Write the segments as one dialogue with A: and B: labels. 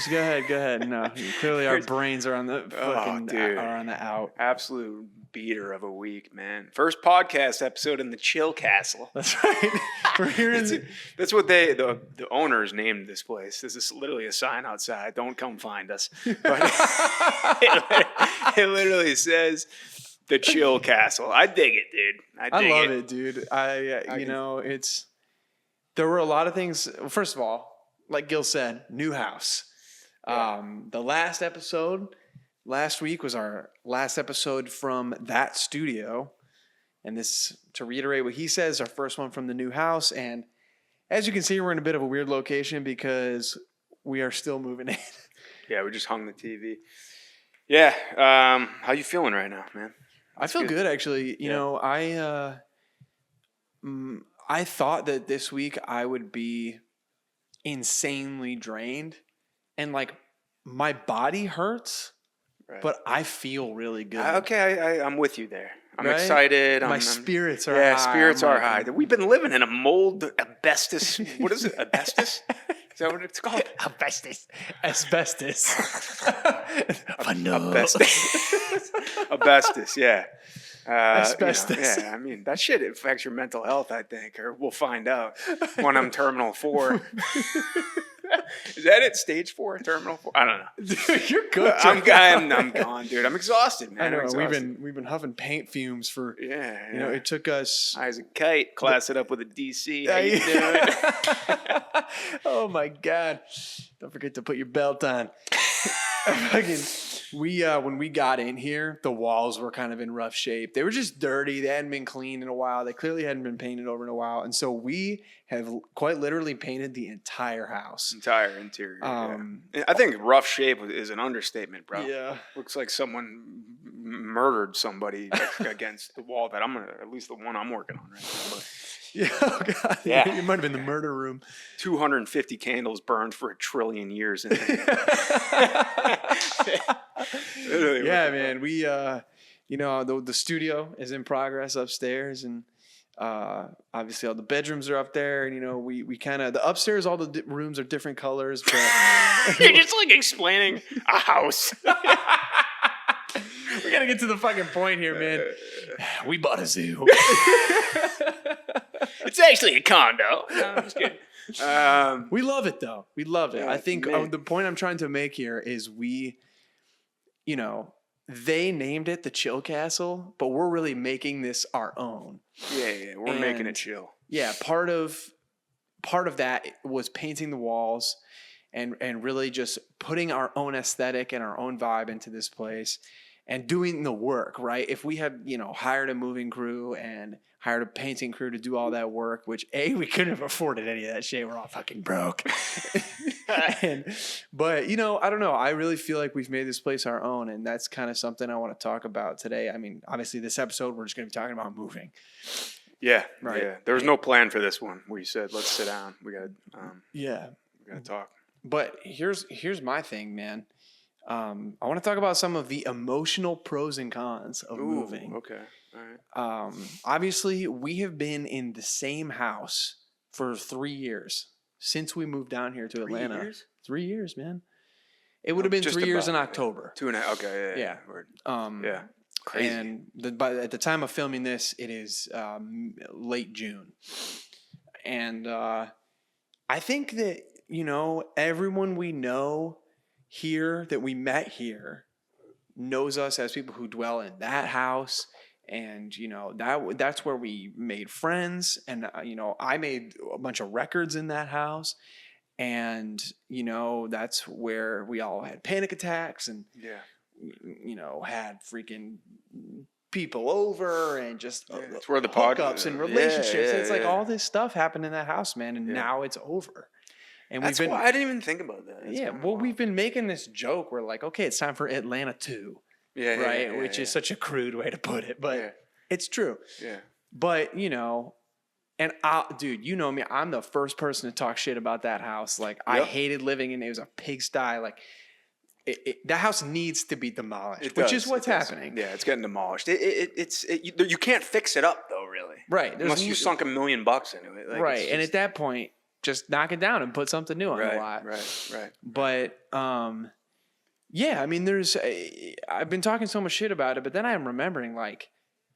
A: Just go ahead. No, clearly our brains are on the fucking are on the out.
B: Absolute beater of a week, man. First podcast episode in the Chill Castle.
A: That's right. We're here in
B: That's what the owners named this place. This is literally a sign outside. Don't come find us. But it literally says the Chill Castle. I dig it, dude.
A: I love it, dude. There were a lot of things. First of all, like Gil said, new house.
B: Yeah.
A: The last episode last week was our last episode from that studio. And this, to reiterate what he says, our first one from the new house. And as you can see, we're in a bit of a weird location because we are still moving in.
B: Yeah, we just hung the TV. Yeah. How you feeling right now, man?
A: I feel good, actually. You know, I thought that this week I would be insanely drained and like my body hurts, but I feel really good.
B: I'm with you there. I'm excited.
A: My spirits are high.
B: Yeah, spirits are high. We've been living in a mold asbestos. What is it? Asbestos? Is that what it's called?
A: Asbestos.
B: Asbestos, yeah.
A: Asbestos.
B: I mean, that shit affects your mental health, I think, or we'll find out when I'm terminal 4. Is that it? Stage 4? Terminal 4? I don't know.
A: Dude, you're good.
B: I'm gone, dude. I'm exhausted, man.
A: I know. We've been huffing paint fumes for.
B: Yeah.
A: You know, it took us.
B: I was a kite. Class it up with a DC. How you doing?
A: Oh my God! Don't forget to put your belt on. When we got in here, the walls were kind of in rough shape. They were just dirty. They hadn't been cleaned in a while. They clearly hadn't been painted over in a while. And so we have quite literally painted the entire house.
B: Entire interior. I think rough shape is an understatement, bro.
A: Yeah.
B: Looks like someone murdered somebody against the wall that at least the one I'm working on right now. But
A: yeah, oh God. Yeah. It might have been the murder room.
B: 250 candles burned for 1 trillion years. Yeah,
A: man. We, the studio is in progress upstairs, and obviously all the bedrooms are up there, and we kind of the upstairs, all the rooms are different colors. But
B: you're just like explaining a house.
A: We gotta get to the fucking point here, man. We bought a zoo.
B: It's actually a condo. No, I'm just kidding.
A: We love it, though. We love it.
B: Yeah,
A: I think the point I'm trying to make here is they named it the Chill Castle, but we're really making this our own.
B: Yeah. We're making it chill.
A: Yeah, part of that was painting the walls and really just putting our own aesthetic and our own vibe into this place and doing the work, right? If we had, hired a moving crew and hired a painting crew to do all that work, which we couldn't have afforded any of that shit. We're all fucking broke. But I don't know. I really feel like we've made this place our own, and that's kind of something I want to talk about today. I mean, obviously this episode, we're just going to be talking about moving.
B: Yeah.
A: Right.
B: Yeah. There was no plan for this one where you said, let's sit down. We got to talk.
A: But here's my thing, man. I want to talk about some of the emotional pros and cons of moving.
B: Okay. All right.
A: Obviously, we have been in the same house for 3 years since we moved down here to Atlanta.
B: 3 years?
A: 3 years, man. It would have been 3 years in October.
B: 2.5. Okay.
A: Yeah.
B: Yeah. Crazy.
A: And at the time of filming this, it is late June. And I think that, everyone we know here that we met here knows us as people who dwell in that house. And, that's where we made friends. And, I made a bunch of records in that house. And, that's where we all had panic attacks and, had freaking people over and just
B: it's where the
A: hookups and relationships. It's like all this stuff happened in that house, man. And now it's over. And
B: I didn't even think about that.
A: We've been making this joke. We're like, okay, it's time for Atlanta 2. Which is such a crude way to put it, but it's true.
B: Yeah.
A: But, and dude, you know me, I'm the first person to talk shit about that house. Like, I hated living in it. It was a pigsty. Like, that house needs to be demolished, which is what's happening.
B: Yeah, it's getting demolished. You can't fix it up, though, really.
A: Right.
B: Unless you sunk $1 million into it.
A: Right. And at that point, just knock it down and put something new on the lot.
B: Right.
A: But yeah, I mean, I've been talking so much shit about it, but then I'm remembering like,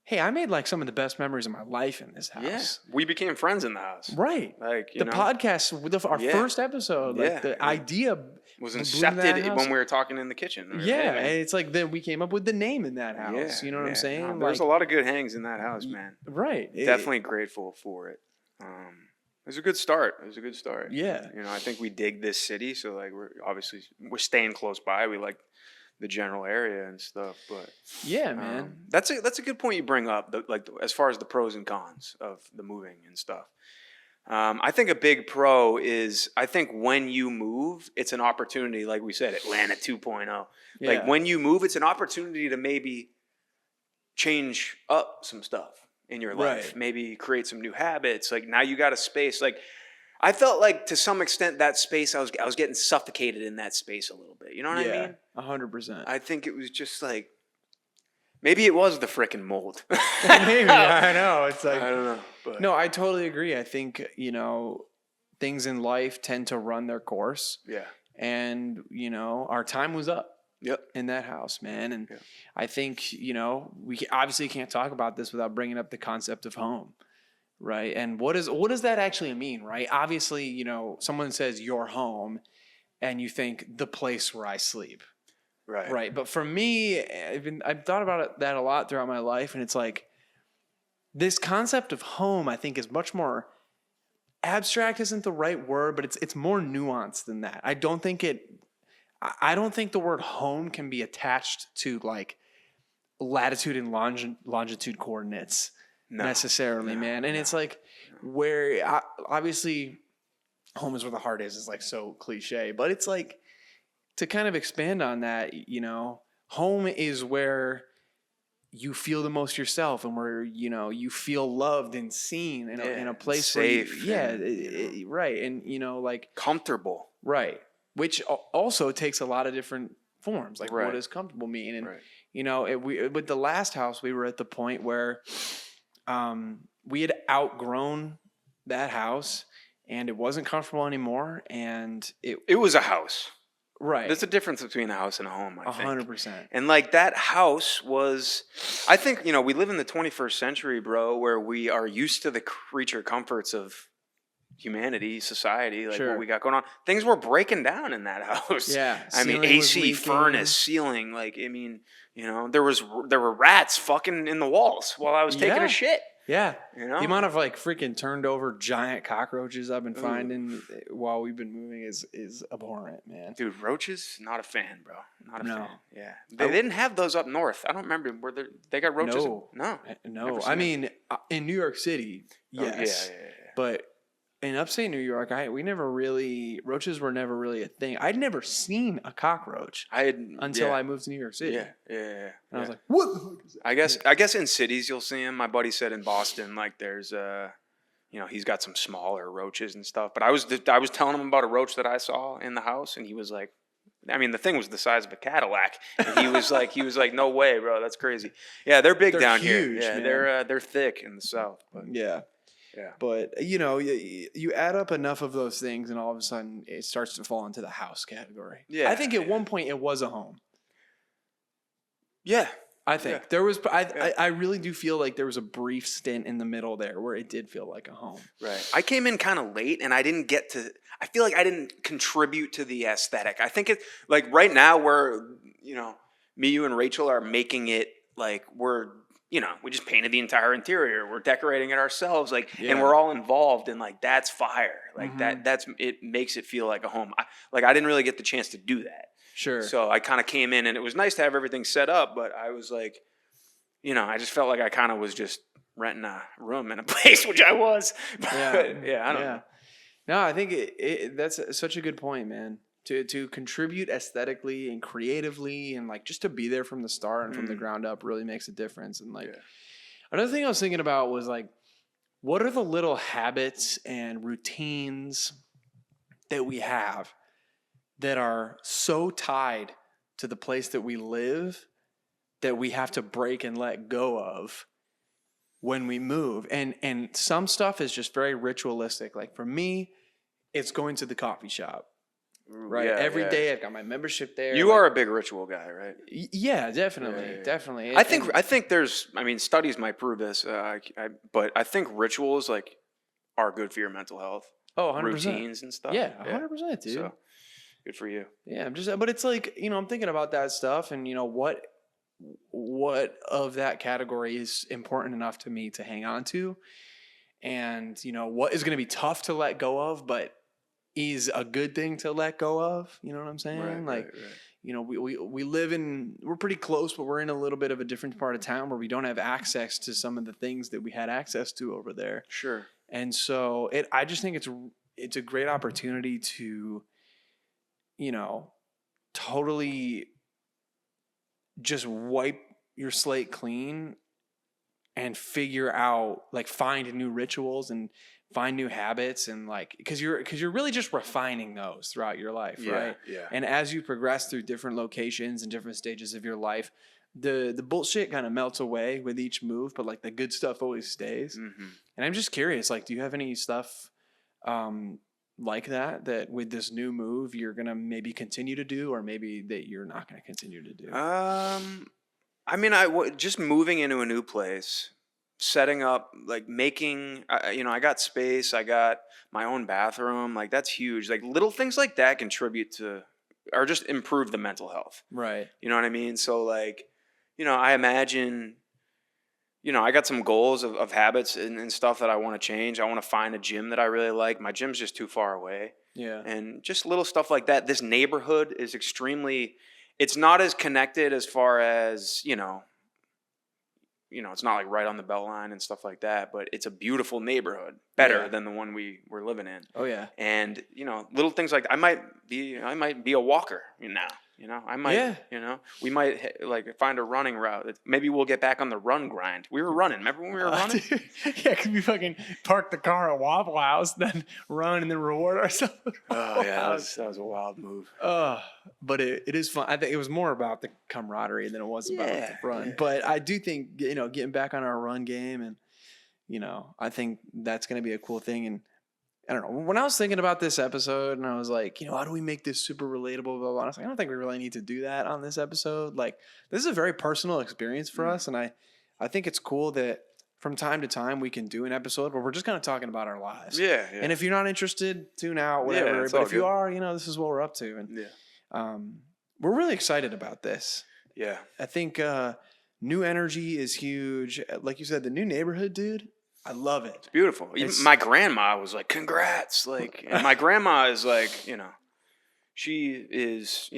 A: hey, I made like some of the best memories of my life in this house.
B: Yeah, we became friends in the house.
A: Right.
B: Like
A: the podcast, our first episode, like the idea
B: was
A: blew into
B: incepted
A: that house.
B: when we were talking in the kitchen.
A: Yeah, and it's like then we came up with the name in that house. You know what I'm saying?
B: No, there's a lot of good hangs in that house, man.
A: Right.
B: Definitely grateful for it. It was a good start.
A: Yeah.
B: You know, I think we dig this city, so like we're staying close by. We like the general area and stuff, but
A: yeah, man,
B: that's a good point you bring up. As far as the pros and cons of the moving and stuff. I think a big pro is I think when you move, it's an opportunity. Like we said, Atlanta 2.0.
A: Yeah.
B: Like when you move, it's an opportunity to maybe change up some stuff in your life.
A: Right.
B: Maybe create some new habits. Like now you got a space. Like I felt like to some extent that space I was getting suffocated in that space a little bit. You know what I mean?
A: 100%.
B: I think it was just like maybe it was the frickin' mold.
A: Maybe, I know. It's like
B: I don't know. But.
A: No, I totally agree. I think, things in life tend to run their course.
B: Yeah.
A: And, our time was up.
B: Yep.
A: In that house, man. And I think, we obviously can't talk about this without bringing up the concept of home. Right. And what does that actually mean? Right. Obviously, someone says your home and you think the place where I sleep.
B: Right.
A: Right. But for me, I've thought about that a lot throughout my life. And it's like this concept of home, I think, is much more abstract isn't the right word, but it's more nuanced than that. I don't think the word home can be attached to like latitude and longitude coordinates. Necessarily, man. And it's like where obviously home is where the heart is like so cliche, but it's like to kind of expand on that, home is where you feel the most yourself and where, you feel loved and seen in a place
B: safe.
A: Right. And, like
B: comfortable.
A: Right. Which also takes a lot of different forms. Like what does comfortable mean? And, with the last house, we were at the point where we had outgrown that house and it wasn't comfortable anymore. And it
B: was a house.
A: Right.
B: There's a difference between a house and a home, I think.
A: 100%.
B: And like that house was, I think, we live in the 21st century, bro, where we are used to the creature comforts of humanity, society, like what we got going on. Things were breaking down in that house.
A: Yeah.
B: I mean, AC, furnace, ceiling, there were rats fucking in the walls while I was taking a shit.
A: Yeah. The amount of like freaking turned over giant cockroaches I've been finding while we've been moving is abhorrent, man.
B: Dude, roaches, not a fan, bro. Not a fan. Yeah. They
A: I
B: didn't have those up north. I don't remember. They got roaches?
A: No. I mean, in New York City, yes. Yeah. But in upstate New York, roaches were never really a thing. I'd never seen a cockroach until I moved to New York City.
B: Yeah.
A: And I was like, what the fuck is that?
B: I guess in cities you'll see them. My buddy said in Boston, like there's he's got some smaller roaches and stuff. But I was telling him about a roach that I saw in the house, and he was like, I mean, the thing was the size of a Cadillac, and he was like, no way, bro, that's crazy. Yeah, they're big down
A: huge,
B: here. Yeah, they're thick in the south. But.
A: Yeah. Yeah. But, you add up enough of those things and all of a sudden it starts to fall into the house category. Yeah. I think at one point it was a home.
B: Yeah.
A: I think there was, I really do feel like there was a brief stint in the middle there where it did feel like a home.
B: Right. I came in kind of late and I feel like I didn't contribute to the aesthetic. I think like right now we're, me, you and Rachel are making it like we just painted the entire interior. We're decorating it ourselves, and we're all involved, and like that's fire. Like that's it makes it feel like a home. I didn't really get the chance to do that.
A: Sure.
B: So I kind of came in, and it was nice to have everything set up, but I was like, I just felt like I kind of was just renting a room in a place, which I was. But, I don't know.
A: No, I think that's such a good point, man. To contribute aesthetically and creatively and like just to be there from the start and from the ground up really makes a difference. And like another thing I was thinking about was like, what are the little habits and routines that we have that are so tied to the place that we live that we have to break and let go of when we move? And some stuff is just very ritualistic. Like for me, it's going to the coffee shop.
B: Ooh,
A: Right.
B: yeah,
A: Every
B: yeah.
A: day I've got my membership there.
B: You
A: like,
B: are a big ritual guy, right?
A: Yeah, definitely.
B: Yeah, yeah.
A: Definitely.
B: I think there's, I mean, studies might prove this, but I think rituals like are good for your mental health,
A: oh, 100%.
B: routines and stuff.
A: Yeah, 100%, dude.
B: So good for you.
A: Yeah, but it's like, I'm thinking about that stuff and, what of that category is important enough to me to hang on to and, what is going to be tough to let go of, but is a good thing to let go of. You know what I'm saying?
B: Right,
A: Like,
B: right.
A: we live we're pretty close, but we're in a little bit of a different part of town where we don't have access to some of the things that we had access to over there.
B: Sure.
A: And so I just think it's a great opportunity to, totally just wipe your slate clean and figure out, like, find new rituals and find new habits and, like, because you're really just refining those throughout your life, right?
B: Yeah.
A: And as you progress through different locations and different stages of your life, the bullshit kind of melts away with each move, but like the good stuff always stays.
B: Mm-hmm.
A: And I'm just curious, like, do you have any stuff like that with this new move you're gonna maybe continue to do, or maybe that you're not gonna continue to do?
B: I mean, just moving into a new place, setting up, like making, I got space, I got my own bathroom, like that's huge. Like little things like that contribute to, or just improve the mental health.
A: Right.
B: You know what I mean? So like, I imagine, I got some goals of habits and stuff that I want to change. I want to find a gym that I really like. My gym's just too far away.
A: Yeah.
B: And just little stuff like that. This neighborhood is it's not as connected as far as, it's not like right on the belt line and stuff like that, but it's a beautiful neighborhood, better
A: Yeah.
B: than the one we were living in.
A: Oh yeah.
B: And, little things like I might be a walker now. I might, we might like find a running route. Maybe we'll get back on the run grind. We were running. Remember when we were running?
A: Yeah, because we fucking park the car at Waffle House, then run and then reward ourselves.
B: Oh yeah, that was a wild move.
A: But it is fun. I think it was more about the camaraderie than it was about the run.
B: Yeah.
A: But I do think, getting back on our run game and, I think that's going to be a cool thing. And I don't know. When I was thinking about this episode and I was like, how do we make this super relatable? Blah, blah, blah. I was like, I don't think we really need to do that on this episode. Like, this is a very personal experience for us. And I think it's cool that from time to time we can do an episode where we're just kind of talking about our lives.
B: Yeah.
A: And if you're not interested, tune out, whatever.
B: Yeah,
A: but if you
B: good.
A: are, this is what we're up to. And we're really excited about this.
B: Yeah.
A: I think new energy is huge. Like you said, the new neighborhood, dude. I love it.
B: It's beautiful. Even my grandma was like, "Congrats!" Like, and my grandma is like, she is,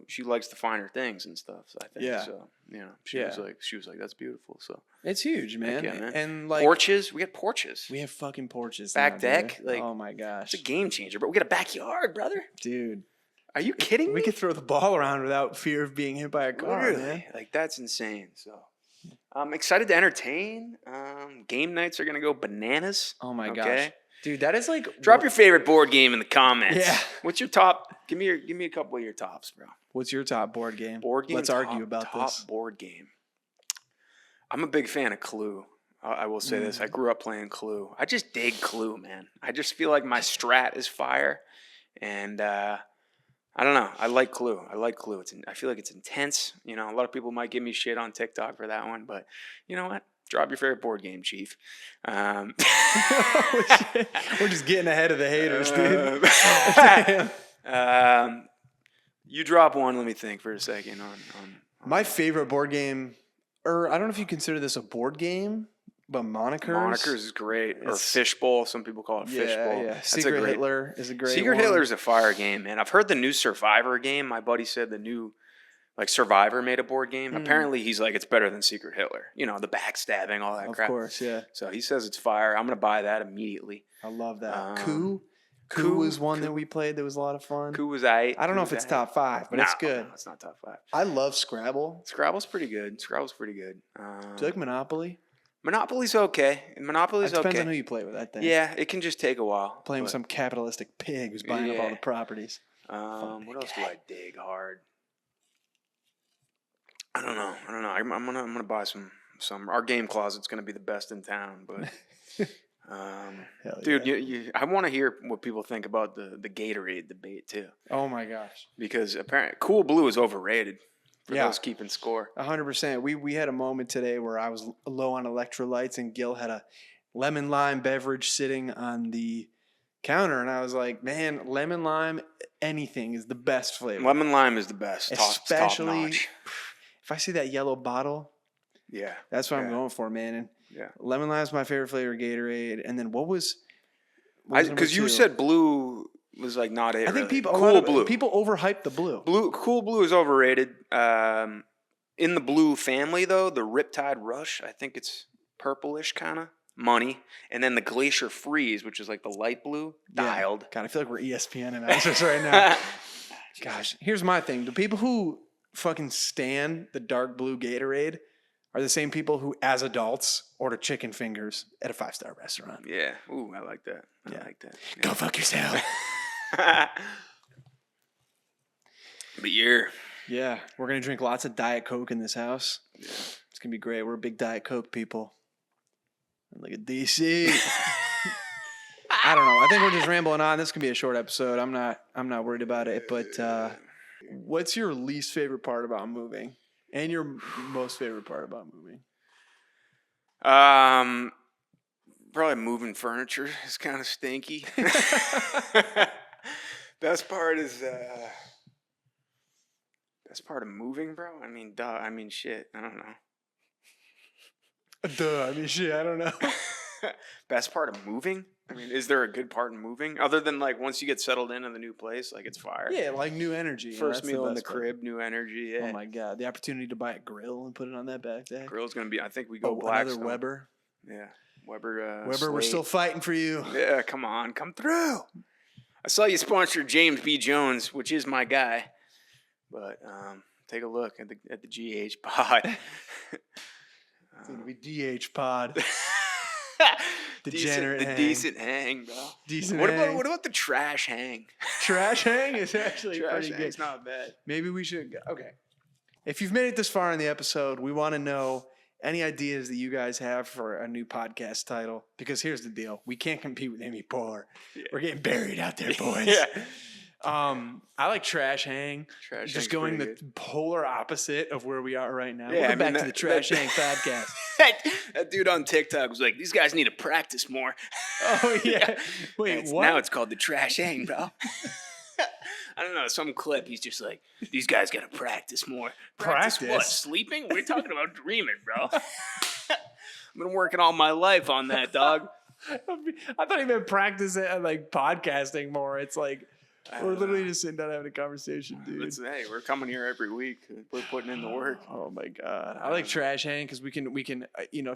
B: she likes the finer things and stuff. So I think, so she was like, "That's beautiful." So
A: it's huge, man.
B: Yeah, man.
A: And like
B: porches, we got porches.
A: We have fucking porches.
B: Back
A: now,
B: deck,
A: dude.
B: like,
A: oh my gosh,
B: it's a game changer. But we got a backyard, brother.
A: Dude,
B: are you kidding me?
A: We could throw the ball around without fear of being hit by a car.
B: Literally,
A: man.
B: Like that's insane. So. I'm excited to entertain. Game nights are going to go bananas.
A: Oh, my gosh. Dude, that is like...
B: Drop your favorite board game in the comments.
A: Yeah.
B: What's your top? Give me a couple of your tops, bro.
A: What's your top board game? Let's argue about this.
B: Top board game. I'm a big fan of Clue. I will say this. I grew up playing Clue. I just dig Clue, man. I just feel like my strat is fire. And... I don't know. I like Clue. I feel like it's intense. A lot of people might give me shit on TikTok for that one, but you know what? Drop your favorite board game, Chief.
A: We're just getting ahead of the haters,
B: dude. You drop one. Let me think for a second on
A: my favorite board game, or I don't know if you consider this a board game, but Monikers.
B: Monikers is great. Or Fishbowl. Some people call it Fishbowl.
A: Yeah. Secret Hitler is a great
B: Secret
A: one.
B: Hitler is a fire game, man. I've heard the new Survivor game. My buddy said the new Survivor made a board game. Apparently he's like, it's better than Secret Hitler. The backstabbing, all that crap.
A: Of course, yeah.
B: So he says it's fire. I'm going to buy that immediately.
A: I love that. Coup was one that we played that was a lot of fun.
B: Coup was I
A: don't know if it's top 5, but it's good.
B: No, it's not top 5.
A: I love Scrabble.
B: Scrabble's pretty good. Do you
A: like Monopoly?
B: Monopoly's okay. It depends
A: on who you play with that thing.
B: Yeah, it can just take a while.
A: Playing with some capitalistic pig who's buying up all the properties.
B: What else do I dig hard? I don't know. I'm gonna buy some. Our game closet's gonna be the best in town, but
A: Hell
B: Dude,
A: yeah.
B: I want to hear what people think about the Gatorade debate too,
A: Oh my gosh.
B: because apparently Cool Blue is overrated for
A: Yeah.
B: those keeping score.
A: 100%. We had a moment today where I was low on electrolytes and Gil had a lemon lime beverage sitting on the counter, and I was like, man, lemon lime anything is the best flavor.
B: Lemon lime is the best, top
A: Especially
B: notch.
A: if I see that yellow bottle,
B: Yeah,
A: that's what
B: yeah.
A: I'm going for, man. And
B: Yeah,
A: lemon lime is my favorite flavor of Gatorade. And then what was number
B: because you
A: two?
B: said blue was like not it.
A: I think
B: really.
A: people overhype the blue.
B: Cool Blue is overrated. In the blue family though, the Riptide Rush, I think it's purplish kind of money, and then the Glacier Freeze, which is like the light blue, dialed.
A: God, I feel like we're ESPN announcers right now. Gosh, here's my thing: the people who fucking stan the dark blue Gatorade are the same people who, as adults, order chicken fingers at a 5-star restaurant.
B: Yeah. Ooh, I like that. I like that.
A: Go fuck yourself.
B: But
A: Yeah, we're gonna drink lots of Diet Coke in this house. Yeah. It's gonna be great. We're big Diet Coke people. And look at DC. I don't know. I think we're just rambling on. This can be a short episode. I'm not worried about it. But what's your least favorite part about moving, and your most favorite part about moving?
B: Probably moving furniture is kind of stinky. Best part of moving, bro. I mean, duh. I mean, shit. I don't know.
A: Duh. I mean, shit. I don't know.
B: Best part of moving? I mean, is there a good part in moving other than like once you get settled into the new place, like it's fire?
A: Yeah, like new energy.
B: First meal in the crib, new energy. Yeah.
A: Oh my god, the opportunity to buy a grill and put it on that back deck.
B: Grill's gonna be. I think we go Blackstone.
A: Another Weber.
B: Yeah, Weber.
A: We're still fighting for you.
B: Yeah, come on, come through. I saw you sponsor James B. Jones, which is my guy. But take a look at the GH pod.
A: It's gonna be DH pod. Degenerate
B: decent hang, bro.
A: Decent
B: what
A: hang.
B: What about the trash hang?
A: Trash hang is actually pretty good.
B: It's not bad.
A: Maybe we should. Okay. If you've made it this far in the episode, we want to know any ideas that you guys have for a new podcast title. Because here's the deal: we can't compete with Amy Poehler. Yeah. We're getting buried out there, boys.
B: Yeah.
A: I like trash hang. Just going the polar opposite of where we are right now.
B: Yeah,
A: Welcome back to the Trash Hang podcast.
B: That dude on TikTok was like, "These guys need to practice more."
A: Oh yeah. Wait, what?
B: Now it's called the Trash Hang, bro. I don't know, some clip. He's just like, "These guys got to practice more." Practice what? Sleeping? We're talking about dreaming, bro. I've been working all my life on that, dog.
A: I thought he meant practice like podcasting more. It's like. We're literally just sitting down having a conversation, dude.
B: Hey, we're coming here every week. We're putting in the work.
A: Oh my god, I like trash hang because we can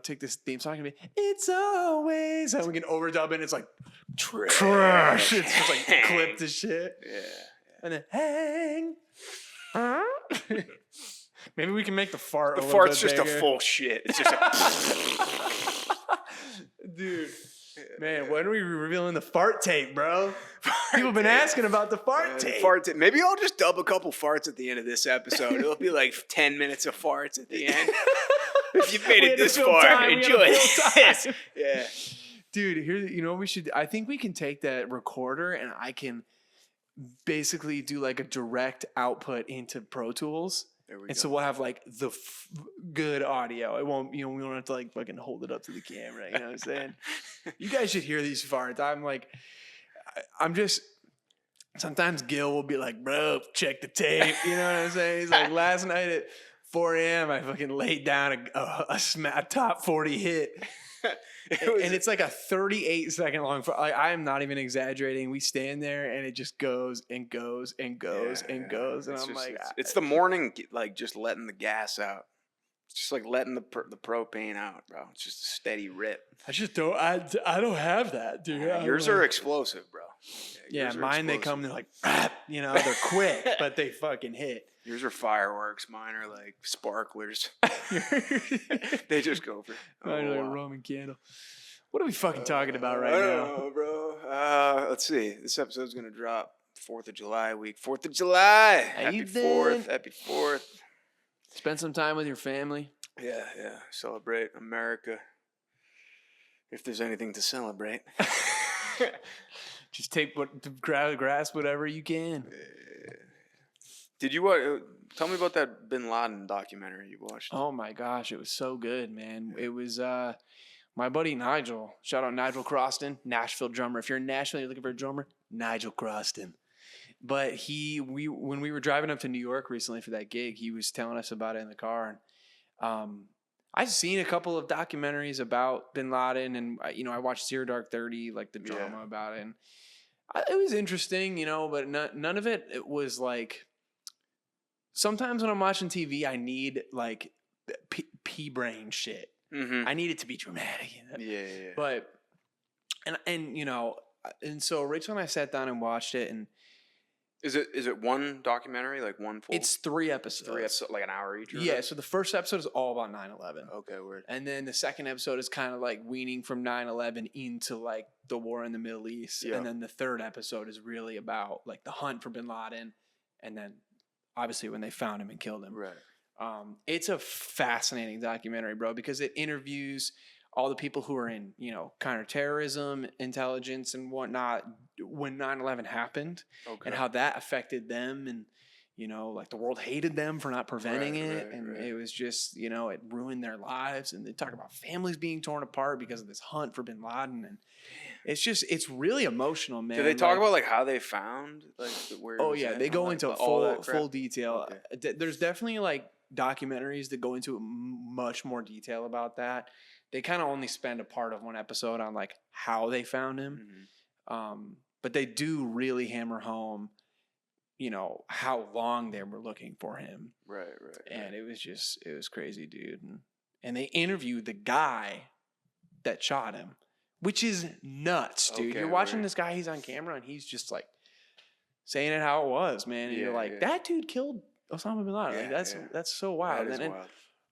A: take this theme song and be it's always and we can overdub it. And it's like trash. It's just like clipped to shit.
B: Yeah.
A: And then hang. Maybe we can make the fart.
B: The fart's just bigger. A full shit. It's just
A: dude. Man, when are we revealing the fart tape, bro? People have been asking about the fart tape.
B: Maybe I'll just dub a couple farts at the end of this episode. It'll be like 10 minutes of farts at the end. If you've made it this far, enjoy it. Yeah.
A: Dude, here, we should, I think we can take that recorder and I can basically do like a direct output into Pro Tools. And so we'll have like the good audio. It won't, we don't have to like fucking hold it up to the camera. You know what I'm saying? You guys should hear these farts. I'm just, sometimes Gil will be like, bro, check the tape. You know what I'm saying? He's like, last night at 4 a.m., I fucking laid down a top 40 hit. And it's like a 38-second long. I am not even exaggerating. We stand there and it just goes and goes and goes and goes. And
B: it's the morning, like just letting the gas out. It's just like letting the propane out, bro. It's just a steady rip.
A: I just don't. I don't have that, dude.
B: Yours are explosive, bro.
A: Yeah, mine they come. They're like, rap. They're quick, but they fucking hit.
B: Yours are fireworks. Mine are like sparklers. They just go for.
A: Mine are like a Roman candle. What are we fucking talking about right now?
B: I don't know, bro. Let's see. This episode's gonna drop 4th of July week. 4th of July. Happy 4th. Happy 4th. Spend
A: some time with your family.
B: Yeah. Celebrate America. If there's anything to celebrate.
A: Just take grasp whatever you can.
B: Did you tell me about that Bin Laden documentary you watched?
A: Oh my gosh, it was so good, man. It was my buddy Nigel. Shout out Nigel Croston, Nashville drummer. If you're in Nashville, you're looking for a drummer, Nigel Croston. But when we were driving up to New York recently for that gig, he was telling us about it in the car. And I've seen a couple of documentaries about Bin Laden, and I watched Zero Dark 30, like the drama about it. And it was interesting, but none of it was like. Sometimes when I'm watching TV, I need like pea brain shit.
B: Mm-hmm.
A: I need it to be dramatic.
B: Yeah.
A: But and so Rachel and I sat down and watched it, and
B: is it one documentary, like one full?
A: It's 3 episodes.
B: 3 episodes, like an hour each?
A: Yeah, so the first episode is all about 9/11.
B: Okay, weird.
A: And then the second episode is kind of like weaning from 9/11 into like the war in the Middle East. Yeah. And then the third episode is really about like the hunt for Bin Laden, and then obviously when they found him and killed him.
B: Right.
A: It's a fascinating documentary, bro, because it interviews all the people who are in, counterterrorism, intelligence, and whatnot when 9/11 happened, and how that affected them, and like the world hated them for not preventing it, and it was just it ruined their lives, and they talk about families being torn apart because of this hunt for Bin Laden, and it's really emotional, man.
B: Do they talk about like how they found like where?
A: Oh yeah, they go into full detail.
B: Okay.
A: There's definitely like documentaries that go into much more detail about that. They kind of only spend a part of one episode on like how they found him. Mm-hmm. But they do really hammer home, how long they were looking for him.
B: Right.
A: And it was crazy, dude. And they interviewed the guy that shot him, which is nuts, dude. Okay, you're watching this guy, he's on camera, and he's just like saying it how it was, man. And you're like, that dude killed Osama bin Laden. Yeah, like, that's so wild.
B: That is wild.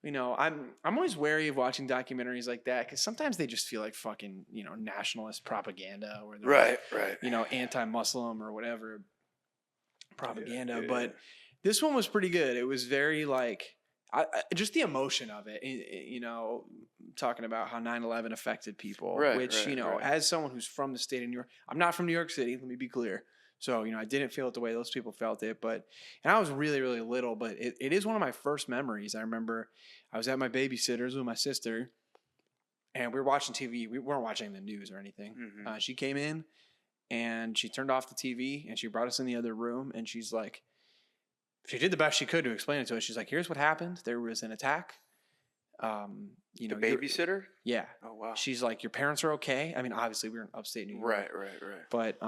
A: I'm always wary of watching documentaries like that because sometimes they just feel like fucking, nationalist propaganda or they're right. Anti-Muslim or whatever propaganda. Yeah. But this one was pretty good. It was very like, just the emotion of it, talking about how 9/11 affected people, which, as someone who's from the state of New York, I'm not from New York City, let me be clear. So, I didn't feel it the way those people felt it, and I was really, really little, but it is one of my first memories. I remember I was at my babysitter's with my sister, and we were watching TV. We weren't watching the news or anything. Mm-hmm. She came in, and she turned off the TV, and she brought us in the other room, and she's like, she did the best she could to explain it to us. She's like, here's what happened. There was an attack.
B: The babysitter?
A: Yeah.
B: Oh, wow.
A: She's like, your parents are okay. I mean, obviously, we were in upstate New York.
B: Right.
A: But,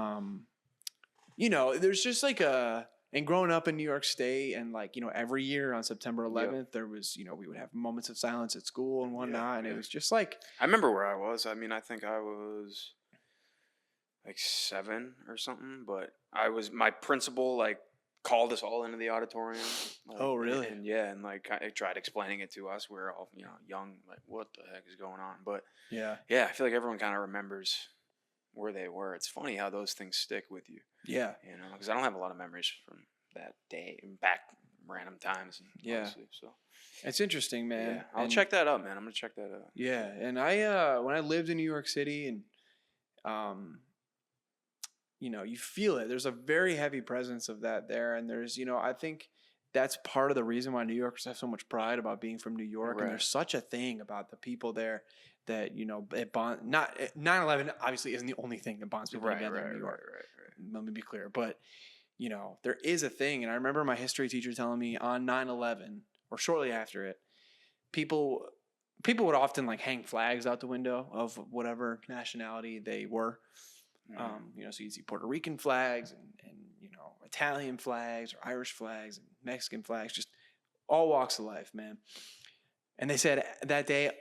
A: there's just like and growing up in New York State and like, every year on September 11th, there was, we would have moments of silence at school and whatnot. And it was just like.
B: I remember where I was. I mean, I think I was like 7 or something, but my principal like called us all into the auditorium. Like,
A: oh, really?
B: And like I tried explaining it to us. We were all, young, like what the heck is going on? But yeah, I feel like everyone kind of remembers where they were. It's funny how those things stick with you.
A: Yeah.
B: Because I don't have a lot of memories from that day, back random times. Honestly, so
A: it's interesting, man.
B: Yeah, I'll check that out, man. I'm gonna check that out.
A: Yeah, and I when I lived in New York City, and you feel it. There's a very heavy presence of that there, and there's I think that's part of the reason why New Yorkers have so much pride about being from New York, and there's such a thing about the people there that it bond. Not 9/11 obviously isn't the only thing that bonds people together in New York. Right. Let me be clear, but there is a thing, and I remember my history teacher telling me on 9/11 or shortly after it, people would often like hang flags out the window of whatever nationality they were. So you'd see Puerto Rican flags and Italian flags or Irish flags and Mexican flags, just all walks of life, man. And they said that day,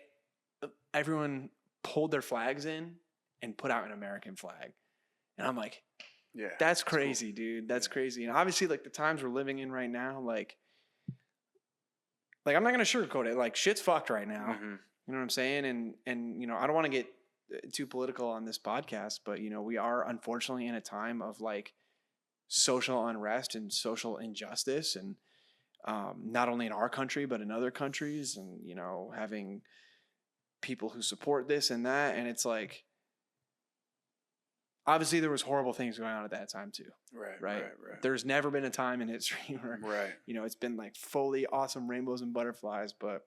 A: everyone pulled their flags in and put out an American flag. And I'm like, yeah, that's crazy, cool. Dude. That's crazy. And obviously, like the times we're living in right now, like I'm not gonna sugarcoat it. Like shit's fucked right now. Mm-hmm. You know what I'm saying? And I don't want to get too political on this podcast, but we are unfortunately in a time of like social unrest and social injustice, and not only in our country but in other countries, and having people who support this and that, and it's like, obviously there was horrible things going on at that time too. Right. There's never been a time in history where, it's been like fully awesome rainbows and butterflies, but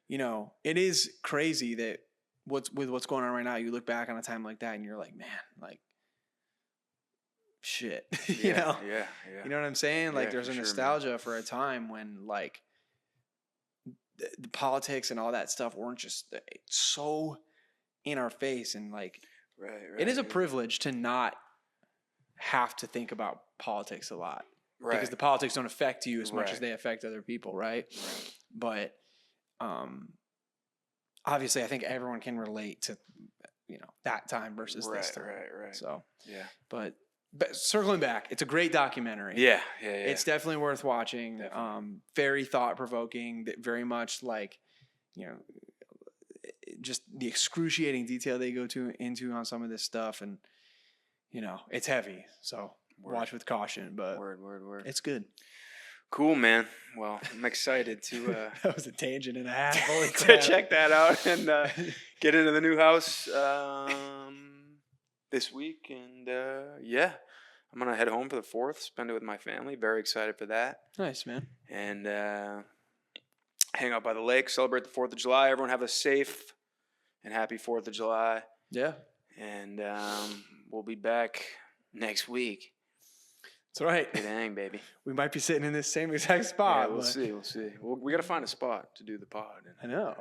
A: it is crazy that what's going on right now, you look back on a time like that and you're like, man, like, shit, you know what I'm saying? Like, there's a nostalgia for a time when like the politics and all that stuff weren't just so in our face, and like, it is a privilege to not have to think about politics a lot, because the politics don't affect you as much as they affect other people, right? But obviously I think everyone can relate to that time versus this time. So but circling back, it's a great documentary. It's definitely worth watching. Very thought-provoking, very much like just the excruciating detail they go into on some of this stuff, and it's heavy, so watch with caution, but it's good.
B: Cool, man. Well, I'm excited to
A: that was a tangent and a half. Holy
B: to
A: crap.
B: check that out and get into the new house this week, and I'm gonna head home for the 4th, spend it with my family. Very excited for that.
A: Nice, man.
B: And hang out by the lake, celebrate the 4th of July. Everyone have a safe and happy 4th of July.
A: Yeah.
B: And we'll be back next week.
A: That's right.
B: Dang, baby.
A: We might be sitting in this same exact spot.
B: Yeah, we'll see. We got to find a spot to do the pod.
A: I know.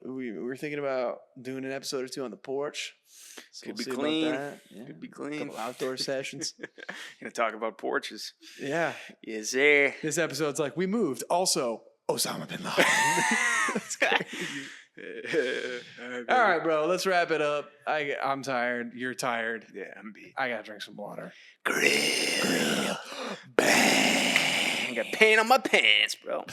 A: We were thinking about doing an episode or two on the porch. So
B: Could be clean.
A: Yeah.
B: Could be clean.
A: A couple outdoor sessions.
B: Gonna talk about porches.
A: Yeah.
B: Yes, sir.
A: This episode's like, we moved. Also, Osama bin Laden. That's crazy. All right, bro. Let's wrap it up. I'm tired. You're tired.
B: Yeah, I'm beat.
A: I gotta drink some water.
B: Grill. Bang. I got paint on my pants, bro.